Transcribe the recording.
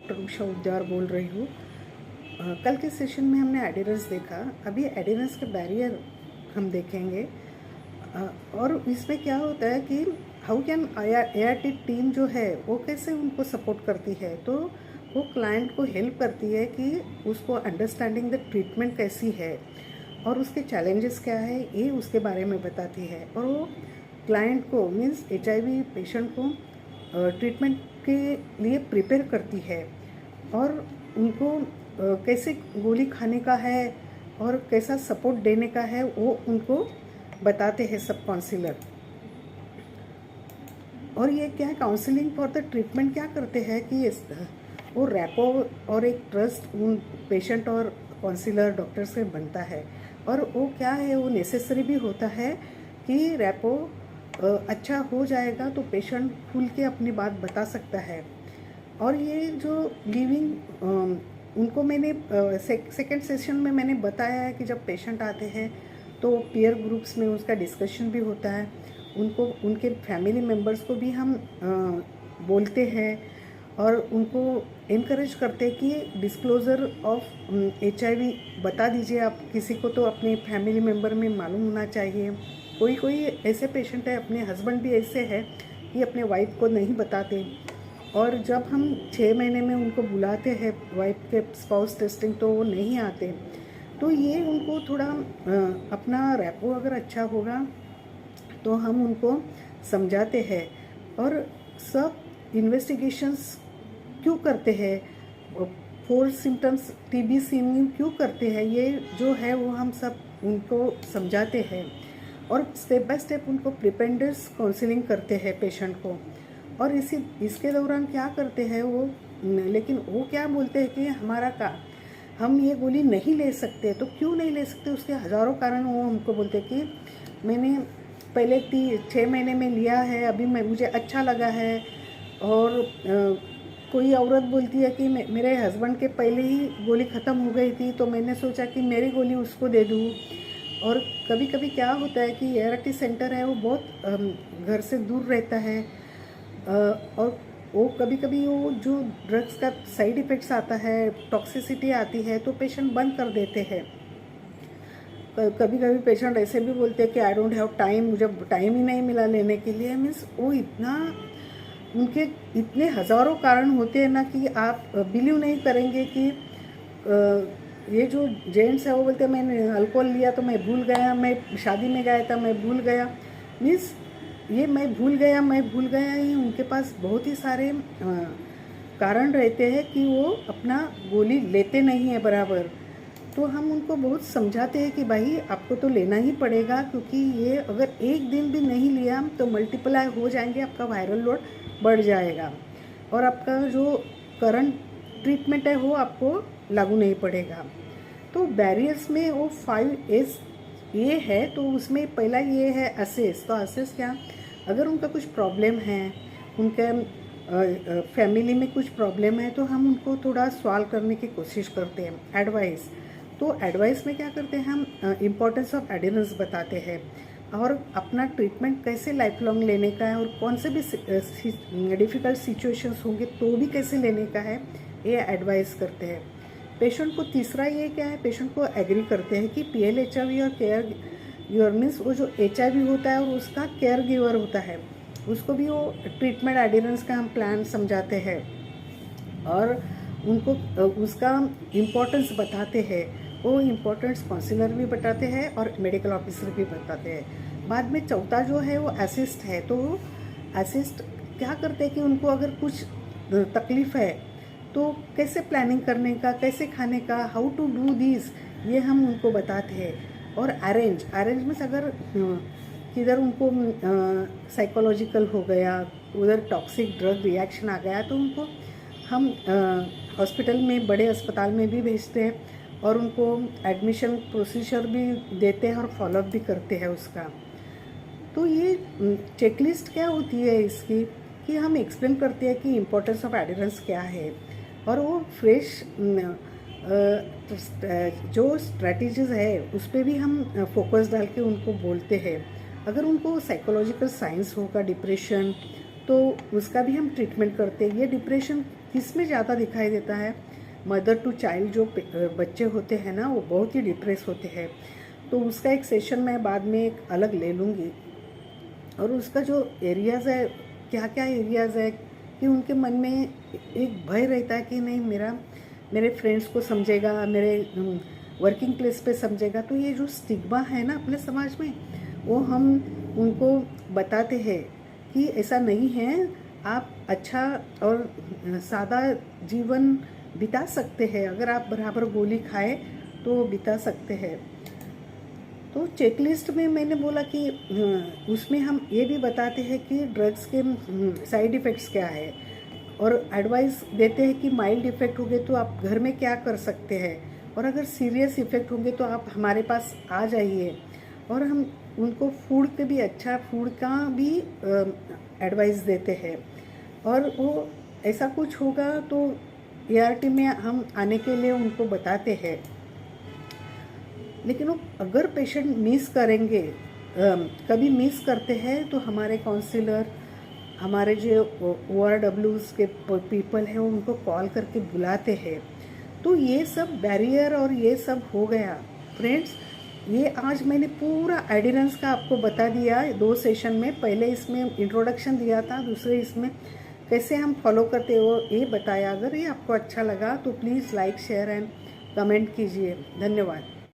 Doctor Usha उद्यार बोल रही हूँ। कल के सेशन में हमने एडिनस देखा, अभी एडिनस के बैरियर हम देखेंगे। और इसमें क्या होता है कि हाउ कैन ART टीम जो है वो कैसे उनको सपोर्ट करती है, तो वो क्लाइंट को हेल्प करती है कि उसको अंडरस्टैंडिंग द ट्रीटमेंट कैसी है और उसके चैलेंजेस क्या है ये उसके बारे में बताती है। और वो क्लाइंट को मीन्स HIV पेशेंट को ट्रीटमेंट के लिए प्रिपेयर करती है और उनको कैसे गोली खाने का है और कैसा सपोर्ट देने का है वो उनको बताते हैं सब काउंसलर। और ये क्या है, काउंसलिंग फॉर द ट्रीटमेंट क्या करते हैं कि वो रैपो और एक ट्रस्ट उन पेशेंट और काउंसलर डॉक्टर से बनता है। और वो क्या है, वो नेसेसरी भी होता है कि रैपो अच्छा हो जाएगा तो पेशेंट खुल के अपनी बात बता सकता है। और ये जो लिविंग उनको मैंने सेकेंड सेशन में मैंने बताया है कि जब पेशेंट आते हैं तो पीयर ग्रुप्स में उसका डिस्कशन भी होता है, उनको उनके फैमिली मेम्बर्स को भी हम बोलते हैं और उनको इनकरेज करते हैं कि डिस्क्लोज़र ऑफ HIV बता दीजिए आप किसी को, तो अपने फैमिली मेम्बर में मालूम होना चाहिए। कोई ऐसे पेशेंट है, अपने हस्बैंड भी ऐसे है कि अपने वाइफ को नहीं बताते, और जब हम 6 महीने में उनको बुलाते हैं वाइफ के स्पाउस टेस्टिंग तो वो नहीं आते। तो ये उनको थोड़ा अपना रैपो अगर अच्छा होगा तो हम उनको समझाते हैं। और सब इन्वेस्टिगेशंस क्यों करते हैं, 4 सिम्टम्स TB सीमिंग क्यों करते हैं, ये जो है वो हम सब उनको समझाते हैं और स्टेप बाय स्टेप उनको प्रिपेंडर्स काउंसलिंग करते हैं पेशेंट को। और इसके दौरान क्या करते हैं वो, लेकिन वो क्या बोलते हैं कि हमारा का हम ये गोली नहीं ले सकते। तो क्यों नहीं ले सकते, उसके हज़ारों कारण वो हमको बोलते हैं कि मैंने पहले 6 महीने में लिया है, अभी मुझे अच्छा लगा है। और कोई औरत बोलती है कि मेरे हस्बैंड के पहले ही गोली ख़त्म हो गई थी तो मैंने सोचा कि मेरी गोली उसको दे दूँ। और कभी कभी क्या होता है कि ART सेंटर है वो बहुत घर से दूर रहता है, और वो कभी कभी वो जो ड्रग्स का साइड इफ़ेक्ट्स आता है, टॉक्सिसिटी आती है, तो पेशेंट बंद कर देते हैं। कभी कभी पेशेंट ऐसे भी बोलते हैं कि आई डोंट हैव टाइम, मुझे टाइम ही नहीं मिला लेने के लिए। मीन्स वो इतना, उनके इतने हज़ारों कारण होते हैं ना कि आप बिलीव नहीं करेंगे कि ये जो जेंट्स है वो बोलते हैं मैंने अल्कोहल लिया तो मैं भूल गया, मैं शादी में गया था मैं भूल गया। मीन्स ये मैं भूल गया ही उनके पास बहुत ही सारे कारण रहते हैं कि वो अपना गोली लेते नहीं है बराबर। तो हम उनको बहुत समझाते हैं कि भाई आपको तो लेना ही पड़ेगा, क्योंकि ये अगर एक दिन भी नहीं लिया तो मल्टीप्लाई हो जाएंगे, आपका वायरल लोड बढ़ जाएगा और आपका जो करंट ट्रीटमेंट है वो आपको लागू नहीं पड़ेगा। तो बैरियर्स में वो 5S ये है, तो उसमें पहला ये है असेस। तो असेस क्या, अगर उनका कुछ प्रॉब्लम है, उनके फैमिली में कुछ प्रॉब्लम है, तो हम उनको थोड़ा सॉल्व करने की कोशिश करते हैं। एडवाइस, तो एडवाइस में क्या करते हैं, हम इम्पोर्टेंस ऑफ एडिनेंस बताते हैं और अपना ट्रीटमेंट कैसे लाइफ लॉन्ग लेने का है और कौन से भी डिफ़िकल्ट सिचुएशंस होंगे तो भी कैसे लेने का है, ये एडवाइस करते हैं। पेशेंट को तीसरा ये क्या है, पेशेंट को एग्री करते हैं कि PL-HIV और केयर गिवर मीन्स वो जो HIV होता है और उसका केयर गिवर होता है उसको भी वो ट्रीटमेंट एडिनेंस का हम प्लान समझाते हैं और उनको उसका इम्पोर्टेंस बताते हैं। वो इम्पोर्टेंस काउंसलर भी बताते हैं और मेडिकल ऑफिसर भी बताते हैं। बाद में चौथा जो है वो असिस्ट है। तो असिस्ट क्या करते हैं कि उनको अगर कुछ तकलीफ़ है तो कैसे प्लानिंग करने का, कैसे खाने का, हाउ टू डू दिस, ये हम उनको बताते हैं। और अरेंज में अगर किधर उनको साइकोलॉजिकल हो गया, उधर टॉक्सिक ड्रग रिएक्शन आ गया, तो उनको हम हॉस्पिटल में, बड़े अस्पताल में भी भेजते हैं और उनको एडमिशन प्रोसीजर भी देते हैं और फॉलोअप भी करते हैं उसका। तो ये चेकलिस्ट क्या होती है इसकी, कि हम एक्सप्लेन करते हैं कि इम्पोर्टेंस ऑफ एडिनेंस क्या है और वो फ्रेश जो स्ट्रैटेजीज है उस पर भी हम फोकस डाल के उनको बोलते हैं। अगर उनको साइकोलॉजिकल साइंस होगा, डिप्रेशन, तो उसका भी हम ट्रीटमेंट करते हैं। ये डिप्रेशन किस में ज़्यादा दिखाई देता है? मदर टू चाइल्ड जो बच्चे होते हैं ना, वो बहुत ही डिप्रेस होते हैं। तो उसका एक सेशन मैं बाद में एक अलग ले लूँगी। और उसका जो एरियाज़ है, क्या क्या एरियाज़ है कि उनके मन में एक भय रहता है कि नहीं, मेरे फ्रेंड्स को समझेगा, मेरे वर्किंग प्लेस पे समझेगा। तो ये जो स्टिग्मा है ना अपने समाज में, वो हम उनको बताते हैं कि ऐसा नहीं है, आप अच्छा और सादा जीवन बिता सकते हैं। अगर आप बराबर गोली खाए तो बिता सकते हैं। तो चेकलिस्ट में मैंने बोला कि उसमें हम ये भी बताते हैं कि ड्रग्स के साइड इफ़ेक्ट्स क्या है, और एडवाइस देते हैं कि माइल्ड इफ़ेक्ट होंगे तो आप घर में क्या कर सकते हैं, और अगर सीरियस इफ़ेक्ट होंगे तो आप हमारे पास आ जाइए। और हम उनको फूड के भी, अच्छा फूड का भी एडवाइस देते हैं। और वो ऐसा कुछ होगा तो एआरटी में हम आने के लिए उनको बताते हैं। लेकिन वो अगर पेशेंट मिस करेंगे, कभी मिस करते हैं, तो हमारे काउंसलर, हमारे जो ORWs के पीपल हैं, वो उनको कॉल करके बुलाते हैं। तो ये सब बैरियर और ये सब हो गया फ्रेंड्स। ये आज मैंने पूरा एडिडेंस का आपको बता दिया 2 सेशन में। पहले इसमें इंट्रोडक्शन दिया था, दूसरे इसमें कैसे हम फॉलो करते हो ये बताया। अगर ये आपको अच्छा लगा तो please like, share and comment कीजिए। धन्यवाद।